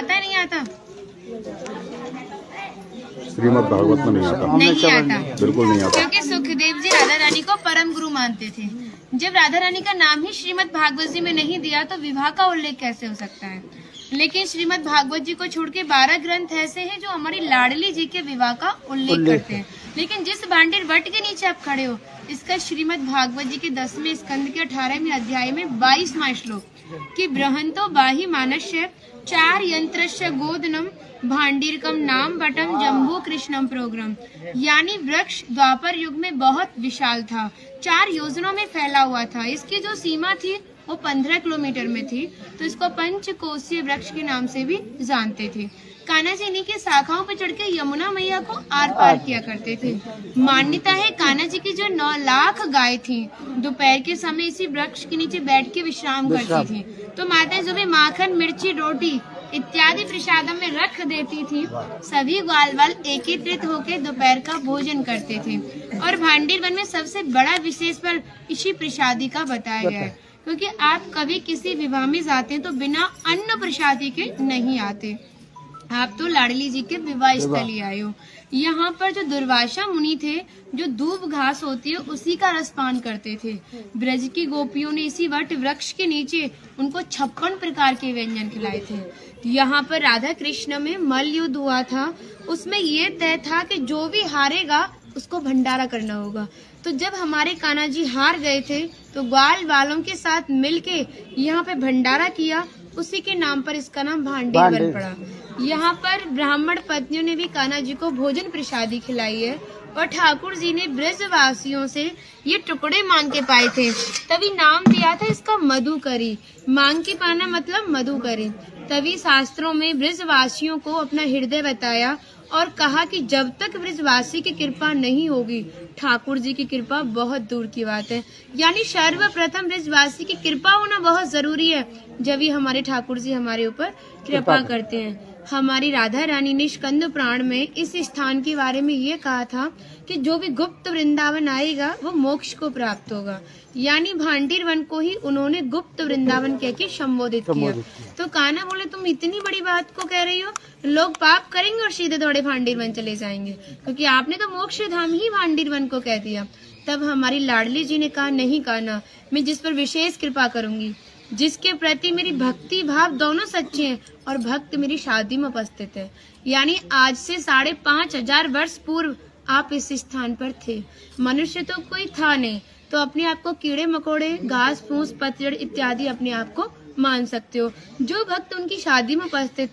आता है नहीं आता? श्रीमद् भागवत में नहीं आता। नहीं आता, बिल्कुल नहीं आता। क्योंकि सुखदेव जी राधा रानी को परम गुरु मानते थे। जब राधा रानी का नाम ही श्रीमद् भागवत जी में नहीं दिया तो विवाह का उल्लेख कैसे हो सकता है? लेकिन श्रीमद् भागवत जी को छोड़ के 12 ग्रंथ ऐसे हैं जो हमारी लाडली जी के विवाह का उल्लेख करते हैं। लेकिन जिस भांडेर वट के नीचे आप खड़े हो, इसका श्रीमद् भागवत जी के 10वें स्कंद के 18वें अध्याय में 22वां श्लोक कि बृहंतो बाहि मानस्य 4 यंत्रस्य गोदनम भांडीरकम नाम बटम जम्बू कृष्णम प्रोग्राम, यानी वृक्ष द्वापर युग में बहुत विशाल था, 4 योजनों में फैला हुआ था। इसकी जो सीमा थी वो 15 किलोमीटर में थी, तो इसको पंचकोशीय वृक्ष के नाम से भी जानते थे। कान्हा जी इन्हीं की शाखाओं पर चढ़ के यमुना मैया को आर पार किया करते थे। मान्यता है कान्हा जी की जो 9 लाख गाय थी दोपहर के समय इसी वृक्ष के नीचे बैठ के विश्राम करती थी। तो माताएं जो भी माखन, मिर्ची, रोटी इत्यादि प्रसादम में रख देती थी, सभी ग्वाल वाल एकत्रित होकर दोपहर का भोजन करते थे। और भांडीर वन में सबसे बड़ा विशेष फल इसी प्रसादी का बताया गया है, क्योंकि आप कभी किसी विवाह में जाते हैं तो बिना अन्न प्रसादी के नहीं आते। आप तो लाडली जी के विवाह स्थल ही आए हो। यहाँ पर जो दुर्वासा मुनि थे, जो दूब घास होती है उसी का रसपान करते थे। ब्रज की गोपियों ने इसी वट वृक्ष के नीचे उनको 56 प्रकार के व्यंजन खिलाए थे। यहाँ पर राधा कृष्ण में मल्ल युद्ध हुआ था, उसमें ये तय था कि जो भी हारेगा उसको भंडारा करना होगा। तो जब हमारे कान्हा जी हार गए थे तो ग्वाल वालों के साथ मिलके यहाँ पे भंडारा किया, उसी के नाम पर इसका नाम भांडीर वन पड़ा। यहाँ पर ब्राह्मण पत्नियों ने भी कान्हा जी को भोजन प्रसादी खिलाई है और ठाकुर जी ने ब्रजवासियों से ये टुकड़े मांग के पाए थे, तभी नाम दिया था इसका मधुकरी। मांग के पाना मतलब मधुकरी। तभी शास्त्रों में ब्रजवासियों को अपना हृदय बताया और कहा कि जब तक ब्रजवासी की कृपा नहीं होगी, ठाकुर जी की कृपा बहुत दूर की बात है। यानी सर्वप्रथम ब्रजवासी की कृपा होना बहुत जरूरी है, जब ही हमारे ठाकुर जी हमारे ऊपर कृपा करते हैं। हमारी राधा रानी ने स्कंद पुराण में इस स्थान के बारे में ये कहा था कि जो भी गुप्त वृंदावन आएगा वो मोक्ष को प्राप्त होगा। यानी भांडीर वन को ही उन्होंने गुप्त वृंदावन कह के संबोधित किया। तो कान्हा बोले तुम इतनी बड़ी बात को कह रही हो, लोग पाप करेंगे और सीधे दौड़े भांडीर वन चले जाएंगे, क्योंकि आपने तो मोक्ष धाम ही भांडीर वन को कह दिया। तब हमारी लाडली जी ने कहा नहीं कान्हा, मैं जिस पर विशेष कृपा करूंगी, जिसके प्रति मेरी भक्ति भाव दोनों सच्चे हैं और भक्त मेरी शादी में उपस्थित है। यानी आज से 5,500 वर्ष पूर्व आप इस स्थान पर थे। मनुष्य तो कोई था नहीं, तो अपने आप को कीड़े मकोड़े, घास फूस, पतझड़ इत्यादि अपने आप को मान सकते हो। जो भक्त उनकी शादी में उपस्थित